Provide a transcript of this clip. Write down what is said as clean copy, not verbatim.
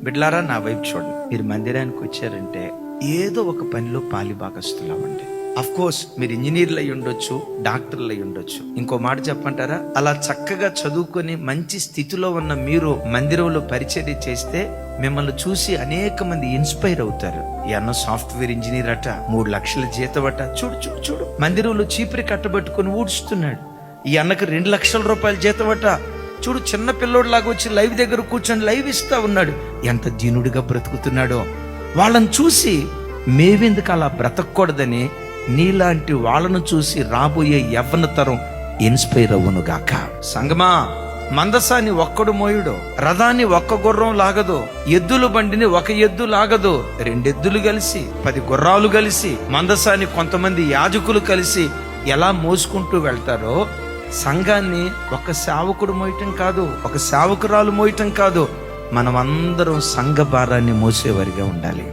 బిడ్లారా, నా వైపు చూడండి. మీరు మందిరానికి వచ్చారంటే ఏదో ఒక పనిలో పాలిభాగస్తులవ్వండి. అఫ్ కోర్స్ మీరు ఇంజనీర్లు అయి ఉండొచ్చు, డాక్టర్లు అయి ఉండొచ్చు. ఇంకో మాట చెప్పంటారా, అలా చక్కగా చదువుకొని మంచి స్థితిలో ఉన్న మీరు మందిరంలో పరిచర్య చేస్తే మిమ్మల్ని చూసి అనేక మంది ఇన్స్పైర్ అవుతారు. ఈ అన్న సాఫ్ట్వేర్ ఇంజనీర్ అట, 3 లక్షల జీతం అట, చూడు చూడు చూడు మందిరంలో చీపురి కట్టబెట్టుకుని ఊడుస్తున్నాడు. ఈ అన్నకు 2 లక్షల రూపాయల జీతం అట, చూడు చిన్న పిల్లోడు లాగా వచ్చి లైవ్ దగ్గర కూర్చొని లైవ్ ఇస్తా ఉన్నాడు, ఎంత దీనుడిగా బ్రతుకుతున్నాడో. వాళ్ళని చూసి మేవెందుకు అలా బ్రతకూడదని నీలాంటి వాళ్ళను చూసి రాబోయే యవ్వన తరం ఇన్స్పైర్ అవ్వను గాక. సంగమా, మందసాన్ని ఒక్కడు మోయుడు, రథాన్ని ఒక్క గుర్రం లాగదు, ఎద్దుల బండిని ఒక ఎద్దు లాగదు. 2 ఎద్దులు కలిసి 10 గుర్రాలు కలిసి మందసాన్ని కొంతమంది యాజకులు కలిసి ఎలా మోసుకుంటూ వెళ్తారో, సంఘాన్ని ఒక సేవకుడు మోయటం కాదు, ఒక సేవకురాలు మోయటం కాదు, మనమందరం సంఘ భారాన్ని మోసేవారిగా ఉండాలి.